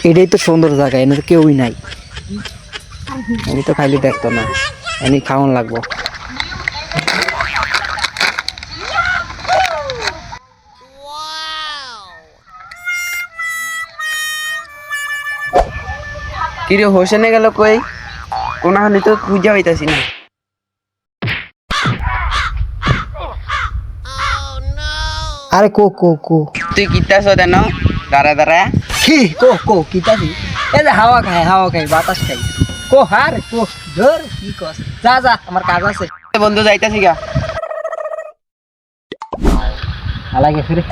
এটাই তো সুন্দর জায়গা, এনে তো কেউই নাই। আমি তো খাইলে দেখতো না, এনে খাওয়ান লাগবো। কিরে হোসেনে গেল কই? কোনাহানি তো খুঁজে পাইতাছি না। আরে কো কো কো তুই কিতাছ দেন দাঁড়া দাঁড়া। কি কি তাছি? এই যে হাওয়া খাই বাতাস খাই। কো হার কো ধর কি কস, যা যা আমার কাজ আছে। বন্ধু যাইতাছি গা। আলাগে ফিরে